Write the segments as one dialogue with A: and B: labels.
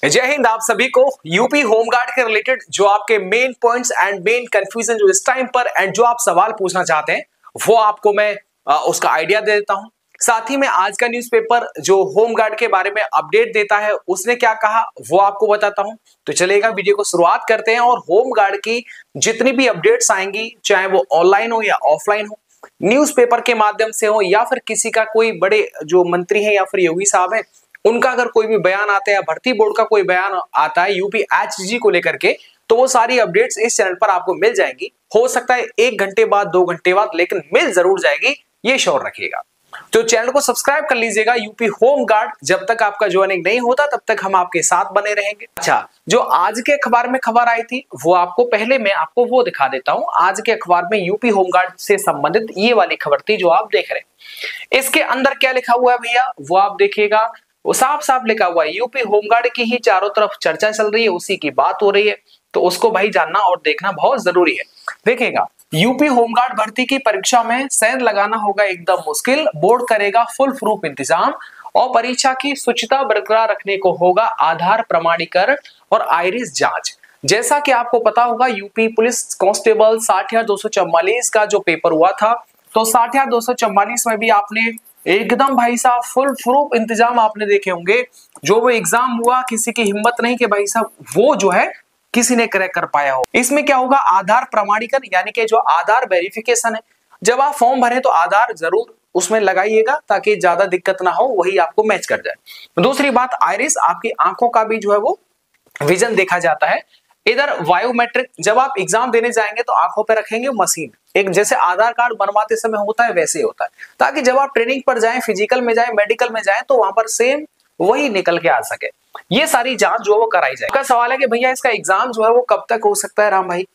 A: जय हिंद। आप सभी को यूपी होमगार्ड के रिलेटेड जो आपके main points and main confusion जो इस टाइम पर एंड जो आप सवाल पूछना चाहते हैं वो आपको मैं उसका आइडिया दे देता हूं। साथ ही में आज का न्यूज़पेपर जो होमगार्ड के बारे में अपडेट देता है उसने क्या कहा वो आपको बताता हूं। तो चलेगा, वीडियो को शुरुआत करते हैं। और होमगार्ड की जितनी भी अपडेट्स आएंगी, चाहे वो ऑनलाइन हो या ऑफलाइन हो, न्यूज़पेपर के माध्यम से हो या फिर किसी का कोई बड़े जो मंत्री है या फिर योगी साहब है उनका अगर कोई भी बयान आता है या भर्ती बोर्ड का कोई बयान आता है यूपीएचजी को लेकर के, तो वो सारी अपडेट्स इस चैनल पर आपको मिल जाएंगी। हो सकता है 1 घंटे बाद 2 घंटे बाद, लेकिन मिल जरूर जाएगी, ये श्योर रखिएगा। तो चैनल को सब्सक्राइब कर लीजिएगा। यूपी होमगार्ड जब तक आपका ज्वाइनिंग नहीं होता तब तक हम आपके साथ बने रहेंगे। अच्छा, जो आज के अखबार में खबर आई थी वो आपको पहले मैं आपको वो दिखा देता हूं। आज के अखबार में यूपी होमगार्ड से संबंधित ये वाली खबर थी जो आप देख रहे हैं। इसके अंदर क्या लिखा हुआ है भैया वो आप देखिएगा। वो साफ साफ लिखा हुआ है, यूपी होमगार्ड की ही चारों तरफ चर्चा चल रही है, उसी की बात हो रही है, तो उसको भाई जानना और देखना बहुत जरूरी है। देखिएगा, यूपी होमगार्ड भर्ती की परीक्षा में सेंध लगाना होगा एकदम मुश्किल, बोर्ड करेगा फुल प्रूफ इंतजाम और परीक्षा की शुचिता बरकरार रखने को होगा आधार प्रमाणीकरण और आइरिस जांच। जैसा कि आपको पता होगा, यूपी पुलिस कांस्टेबल 60,244 का जो पेपर हुआ था, तो 60,244 में भी आपने एकदम भाई साहब फुल प्रूफ इंतजाम आपने देखे होंगे। जो वो एग्जाम हुआ, किसी की हिम्मत नहीं कि भाई साहब वो जो है किसी ने क्रैक कर पाया हो। इसमें क्या होगा, आधार प्रमाणीकरण यानी कि जो आधार वेरिफिकेशन है, जब आप फॉर्म भरें तो आधार जरूर उसमें लगाइएगा ताकि ज्यादा दिक्कत ना हो, वही आपको मैच कर जाए। दूसरी बात, आइरिस, आपकी आंखों का भी जो है वो विजन देखा जाता है। इधर बायोमेट्रिक, जब आप एग्जाम देने जाएंगे तो आंखों पे रखेंगे मशीन, एक जैसे आधार कार्ड बनवाते समय होता है वैसे ही होता है, ताकि जब आप ट्रेनिंग पर जाएं, फिजिकल में जाएं, मेडिकल में जाएं, तो वहां पर सेम वही निकल के आ सके। ये सारी जांच जो वो कराई जाए। का सवाल है कि भैया इसका एग्जाम जो है वो कब तक हो सकता है राम भाई?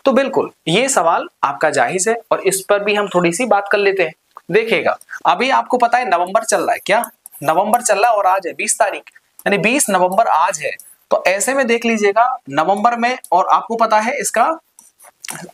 A: तो बिल्कुल ये सवाल आपका जायज है और इस पर भी हम थोड़ी सी बात कर लेते हैं। देखिएगा, अभी आपको पता है नवंबर चल रहा है, क्या नवंबर चल रहा है और आज है 20 तारीख, यानी 20 नवंबर आज है। तो ऐसे में देख लीजिएगा नवंबर में, और आपको पता है इसका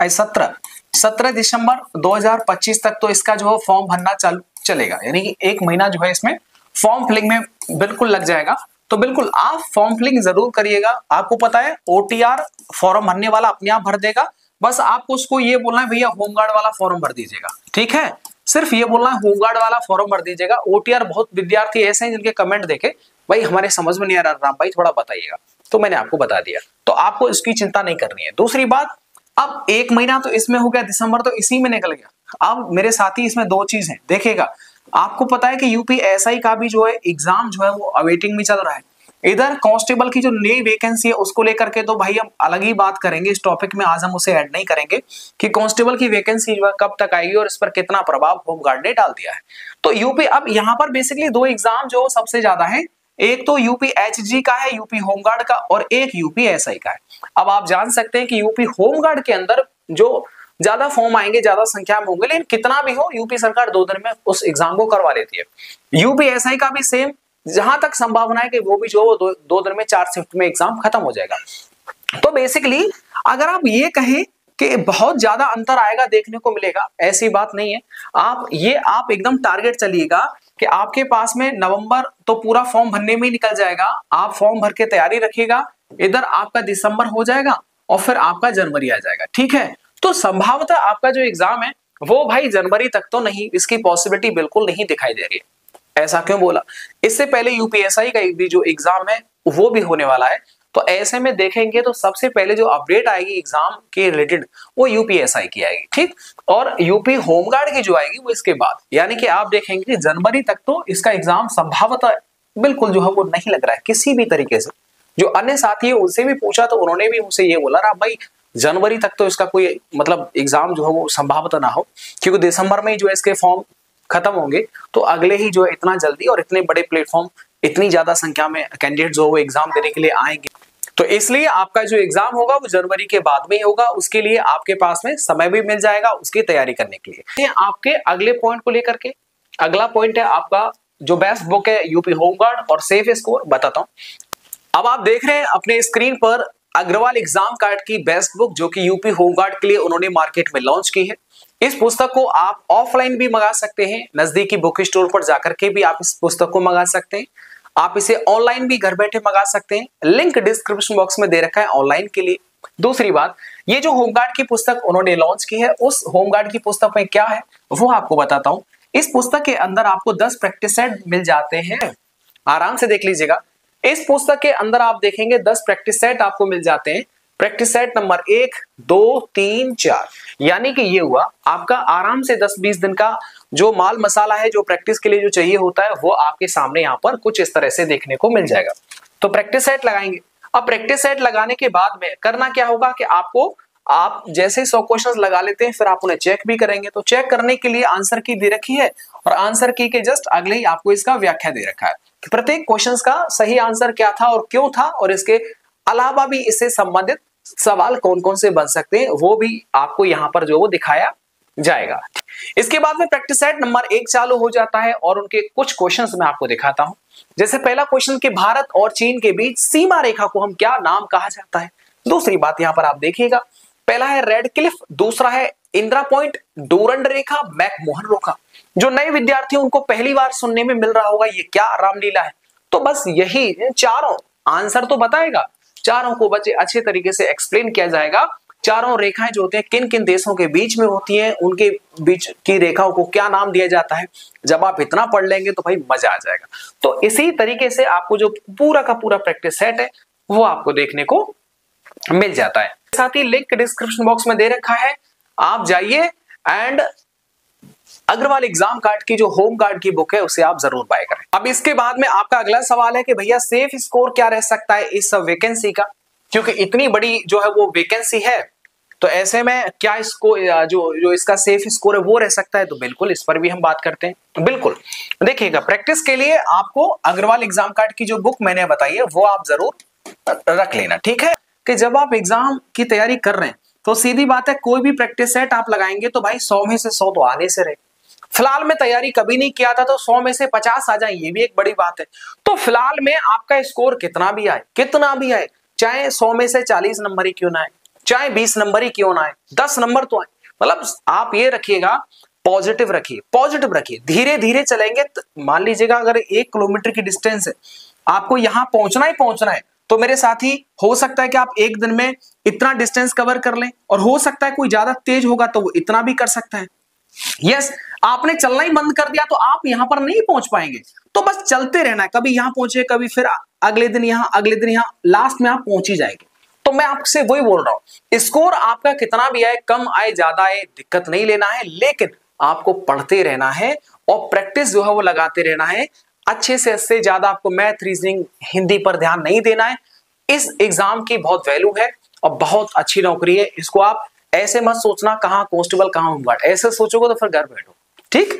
A: 17 दिसंबर 2025 तक तो इसका जो है फॉर्म भरना चलेगा, यानी कि 1 महीना जो है इसमें फॉर्म फिलिंग में बिल्कुल लग जाएगा। तो बिल्कुल आप फॉर्म फिलिंग जरूर करिएगा। आपको पता है ओटीआर फॉर्म भरने वाला अपने आप भर देगा, बस आपको उसको ये बोलना है भैया होमगार्ड वाला फॉर्म भर दीजिएगा, ठीक है? सिर्फ ये बोलना है होमगार्ड वाला फॉर्म भर दीजिएगा। ओटीआर बहुत विद्यार्थी ऐसे हैं जिनके कमेंट देखे, भाई हमारे समझ में नहीं आ रहा राम भाई थोड़ा बताइएगा, तो मैंने आपको बता दिया, तो आपको इसकी चिंता नहीं करनी है। दूसरी बात, अब 1 महीना तो इसमें हो गया, दिसंबर तो इसी में निकल गया। अब मेरे साथी इसमें 2 चीज है, देखिएगा आपको पता है कि यूपीएसआई का भी जो है एग्जाम जो है वो अवेटिंग में चल रहा है। इधर कांस्टेबल की जो नई वैकेंसी है उसको लेकर के तो भाई हम अलग ही बात करेंगे, इस टॉपिक में आज हम उसे ऐड नहीं करेंगे कि कांस्टेबल की वैकेंसी जो है कब तक आएगी और इस पर कितना प्रभाव होमगार्ड ने डाल दिया है। तो यूपी, अब यहाँ पर बेसिकली 2 एग्जाम जो सबसे ज्यादा है, एक तो यूपीएचजी का है, यूपी होमगार्ड का, और एक यूपीएसआई का है। अब आप जान सकते हैं कि यूपी होमगार्ड के अंदर जो ज्यादा फॉर्म आएंगे, ज्यादा संख्या में होंगे, लेकिन कितना भी हो यूपी सरकार 2 दिन में उस एग्जाम को करवा लेती है। यूपीएसआई का भी सेम, जहां तक संभावना है कि वो भी जो 2 दिन में 4 शिफ्ट में एग्जाम खत्म हो जाएगा। तो बेसिकली अगर आप ये कहें कि बहुत ज्यादा अंतर आएगा देखने को मिलेगा, ऐसी बात नहीं है। आप एकदम टारगेट चलिएगा कि आपके पास में नवंबर तो पूरा फॉर्म भरने में ही निकल जाएगा। आप फॉर्म भर के तैयारी रखिएगा, इधर आपका दिसंबर हो जाएगा और फिर आपका जनवरी आ जाएगा, ठीक है? तो संभवतः आपका जो एग्जाम है वो भाई जनवरी तक तो नहीं, इसकी पॉसिबिलिटी बिल्कुल नहीं दिखाई दे रही है। ऐसा क्यों बोला? इससे पहले यूपीएसआई का भी जो एग्जाम है वो भी होने वाला है। तो ऐसे में देखेंगे तो सबसे पहले जो अपडेट आएगी एग्जाम के रिलेटेड वो यूपीएसआई की आएगी, ठीक? और यूपी होमगार्ड की जो आएगी वो इसके बाद, यानी कि आप देखेंगे कि जनवरी तक तो इसका एग्जाम संभवतः बिल्कुल जो है वो नहीं लग रहा है किसी भी तरीके से। जो अन्य साथी है उनसे भी पूछा तो उन्होंने भी मुझसे ये बोला, राम भाई जनवरी तक तो इसका कोई मतलब एग्जाम जो है वो संभवतः ना हो, क्योंकि दिसंबर में ही जो है इसके फॉर्म खत्म होंगे, तो अगले ही जो है इतना जल्दी और इतने बड़े प्लेटफॉर्म, इतनी ज्यादा संख्या में कैंडिडेट जो वो एग्जाम देने के लिए आएंगे, तो इसलिए आपका जो एग्जाम होगा वो जनवरी के बाद में ही होगा। उसके लिए आपके पास में समय भी मिल जाएगा उसकी तैयारी करने के लिए। आपके अगले पॉइंट को लेकर के, अगला पॉइंट है आपका जो बेस्ट बुक है यूपी होमगार्ड और सेफ स्कोर, बताता हूं। अब आप देख रहे हैं अपने स्क्रीन पर अग्रवाल एग्जाम कार्ड की बेस्ट बुक, जो कि यूपी होमगार्ड के लिए उन्होंने मार्केट में लॉन्च की है। इस पुस्तक को आप ऑफलाइन भी मंगा सकते हैं, नजदीकी बुक स्टोर पर जाकर के भी आप इस पुस्तक को मंगा सकते हैं। आप इसे ऑनलाइन भी घर बैठे मंगा सकते हैं, लिंक डिस्क्रिप्शन बॉक्स में दे रखा है ऑनलाइन के लिए। दूसरी बात, ये जो होमगार्ड की पुस्तक उन्होंने लॉन्च की है, उस होमगार्ड की पुस्तक में क्या है वो आपको बताता हूं। इस पुस्तक के अंदर आपको 10 प्रैक्टिस सेट मिल जाते हैं, आराम से देख लीजिएगा। इस पुस्तक के अंदर आप देखेंगे 10 प्रैक्टिस सेट आपको मिल जाते हैं। प्रैक्टिस सेट नंबर 1, 2, 3, 4, यानी कि ये हुआ आपका आराम से 10-20 दिन का जो माल मसाला है, जो प्रैक्टिस के लिए जो चाहिए होता है, वो आपके सामने यहाँ पर कुछ इस तरह से देखने को मिल जाएगा। तो प्रैक्टिस सेट लगाएंगे। अब प्रैक्टिस सेट लगाने के बाद में करना क्या होगा कि आप जैसे 100 क्वेश्चंस लगा लेते हैं, फिर आप उन्हें चेक भी करेंगे। तो चेक करने के लिए आंसर की दे रखी है, और आंसर की के जस्ट अगले ही आपको इसका व्याख्या दे रखा है कि प्रत्येक क्वेश्चंस का सही आंसर क्या था और क्यों था, और इसके अलावा भी इससे संबंधित सवाल कौन कौन से बन सकते हैं वो भी आपको यहाँ पर जो वो दिखाया जाएगा। इसके बाद में प्रैक्टिस सेट नंबर 1 चालू हो जाता है, और उनके कुछ क्वेश्चंस मैं आपको दिखाता हूं। जैसे पहला क्वेश्चन कि भारत और चीन के बीच सीमा रेखा को हम क्या नाम कहा जाता है। दूसरी बात यहां पर आप देखिएगा, पहला है रेड क्लिफ, दूसरा है इंदिरा पॉइंट, डूरंड रेखा, मैकमोहन रेखा। जो नए विद्यार्थी उनको पहली बार सुनने में मिल रहा होगा ये क्या रामलीला है, तो बस यही चारों आंसर तो बताएगा, चारों को बच्चे अच्छे तरीके से एक्सप्लेन किया जाएगा। चारों रेखाएं जो होते हैं किन किन देशों के बीच में होती हैं, उनके बीच की रेखाओं को क्या नाम दिया जाता है। जब आप इतना पढ़ लेंगे तो भाई मजा आ जाएगा। तो इसी तरीके से आपको जो पूरा का पूरा प्रैक्टिस सेट है वो आपको देखने को मिल जाता है। साथ ही लिंक डिस्क्रिप्शन बॉक्स में दे रखा है, आप जाइए एंड अग्रवाल एग्जाम कार्ड की जो होम कार्ड की बुक है उसे आप जरूर बाय करें। अब इसके बाद में आपका अगला सवाल है कि भैया सेफ स्कोर क्या रह सकता है इस वैकेंसी का, क्योंकि इतनी बड़ी जो है वो वैकेंसी है, तो ऐसे में क्या इसको जो इसका सेफ स्कोर है वो रह सकता है। तो बिल्कुल इस पर भी हम बात करते हैं। बिल्कुल देखिएगा, प्रैक्टिस के लिए आपको अग्रवाल एग्जाम कार्ड की जो बुक मैंने बताई है वो आप जरूर रख लेना, ठीक है। कि जब आप एग्जाम की तैयारी कर रहे हैं तो सीधी बात है, कोई भी प्रैक्टिस सेट आप लगाएंगे तो भाई 100 में से 100 तो आने से रहे। फिलहाल में तैयारी कभी नहीं किया था तो 100 में से 50 आ जाए, ये भी एक बड़ी बात है। तो फिलहाल में आपका स्कोर कितना भी आए, चाहे 100 में से 40 नंबर ही क्यों ना आए, चाहे 20 नंबर ही क्यों ना आए, 10 नंबर तो आए, मतलब आप ये रखिएगा, पॉजिटिव रखिए, धीरे धीरे चलेंगे। मान लीजिएगा अगर 1 किलोमीटर की डिस्टेंस है, आपको यहां पहुंचना है, तो मेरे साथी हो सकता है कि आप एक दिन में इतना डिस्टेंस कवर कर लें, और हो सकता है कोई ज्यादा तेज होगा तो वो इतना भी कर सकता है। यस, आपने चलना ही बंद कर दिया तो आप यहां पर नहीं पहुंच पाएंगे। तो बस चलते रहना है, कभी यहां पहुंचे, कभी फिर अगले दिन यहां, लास्ट में आप पहुंच ही जाएंगे। तो मैं आपसे वही बोल रहा हूं, स्कोर आपका कितना भी आए, कम आए ज्यादा आए, दिक्कत नहीं लेना है, लेकिन आपको पढ़ते रहना है और प्रैक्टिस जो है वो लगाते रहना है। अच्छे से ज्यादा आपको मैथ, रीजनिंग, हिंदी पर ध्यान नहीं देना है। इस एग्जाम की बहुत वैल्यू है और बहुत अच्छी नौकरी है। इसको आप ऐसे मत सोचना कहां कांस्टेबल कहां होमगार्ड, ऐसे सोचोगे तो फिर घर बैठो, ठीक।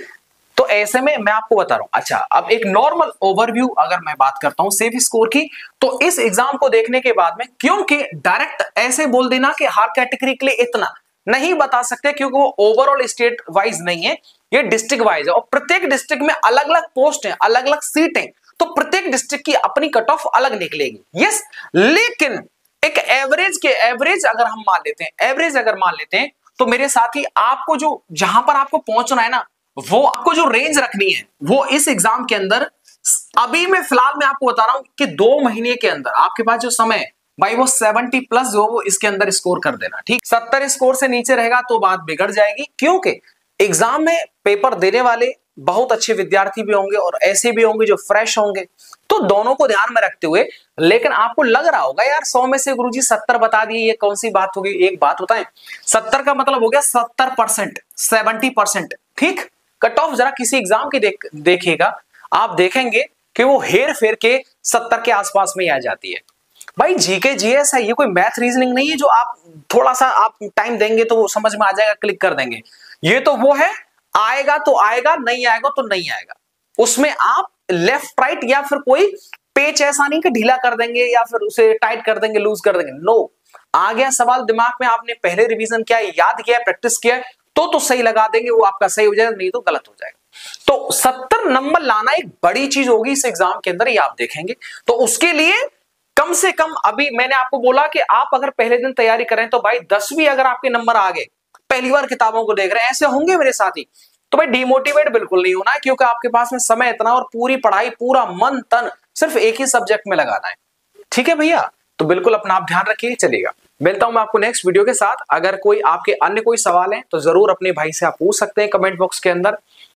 A: तो ऐसे में मैं आपको बता रहा हूं। अच्छा, अब एक नॉर्मल ओवरव्यू अगर मैं बात करता हूं सेफ स्कोर की, तो इस एग्जाम को देखने के बाद में, क्योंकि डायरेक्ट ऐसे बोल देना कि हर कैटेगरी के लिए इतना नहीं बता सकते, क्योंकि वो ओवरऑल स्टेट वाइज नहीं है, ये डिस्ट्रिक्ट वाइज है, और प्रत्येक डिस्ट्रिक्ट में अलग अलग पोस्ट है, अलग अलग सीट है, तो प्रत्येक डिस्ट्रिक्ट की अपनी कट ऑफ अलग निकलेगी। यस, लेकिन एक एवरेज अगर हम मान लेते हैं, तो मेरे साथी आपको जो जहां पर आपको पहुंचना है ना, वो आपको जो रेंज रखनी है वो इस एग्जाम के अंदर, अभी मैं फिलहाल मैं आपको बता रहा हूं कि 2 महीने के अंदर आपके पास जो समय है भाई वो 70 प्लस जो वो इसके अंदर स्कोर कर देना, ठीक। 70 स्कोर से नीचे रहेगा तो बात बिगड़ जाएगी, क्योंकि एग्जाम में पेपर देने वाले बहुत अच्छे विद्यार्थी भी होंगे और ऐसे भी होंगे जो फ्रेश होंगे, तो दोनों को ध्यान में रखते हुए। लेकिन आपको लग रहा होगा यार 100 में से गुरुजी 70 बता दिए, ये कौन सी बात होगी। एक बात बताएं, 70 का मतलब हो गया 70%, 70%, ठीक। कट ऑफ जरा किसी एग्जाम की देखिएगा, आप देखेंगे कि वो हेर फेर के 70 के आसपास में आ जाती है। भाई जीके जीएस है, ये कोई मैथ रीजनिंग नहीं है जो आप थोड़ा सा आप टाइम देंगे तो वो समझ में आ जाएगा, क्लिक कर देंगे। ये तो वो है, आएगा तो आएगा, नहीं आएगा तो नहीं आएगा। उसमें आप लेफ्ट राइट या फिर कोई पेच ऐसा नहीं कि ढीला कर देंगे या फिर उसे टाइट कर देंगे, लूज कर देंगे। नो, आ गया सवाल दिमाग में, आपने पहले रिवीजन किया, याद किया, प्रैक्टिस किया, तो सही लगा देंगे, वो आपका सही हो जाएगा, नहीं तो गलत हो जाएगा। तो 70 नंबर लाना एक बड़ी चीज होगी इस एग्जाम के अंदर, ये आप देखेंगे। तो उसके लिए कम से कम, अभी मैंने आपको बोला कि आप अगर पहले दिन तैयारी करें तो भाई 10 भी अगर आपके नंबर आ गए, पहली बार किताबों को देख रहे हैं, ऐसे होंगे मेरे साथी, तो भाई डिमोटिवेट बिल्कुल नहीं होना है, क्योंकि आपके पास में समय इतना और पूरी पढ़ाई, पूरा मन तन सिर्फ एक ही सब्जेक्ट में लगाना है। ठीक है भैया, तो बिल्कुल अपना आप ध्यान रखिए। चलिएगा, मिलता हूं मैं आपको नेक्स्ट वीडियो के साथ। अगर कोई आपके अन्य कोई सवाल है तो जरूर अपने भाई से आप पूछ सकते हैं कमेंट बॉक्स के अंदर।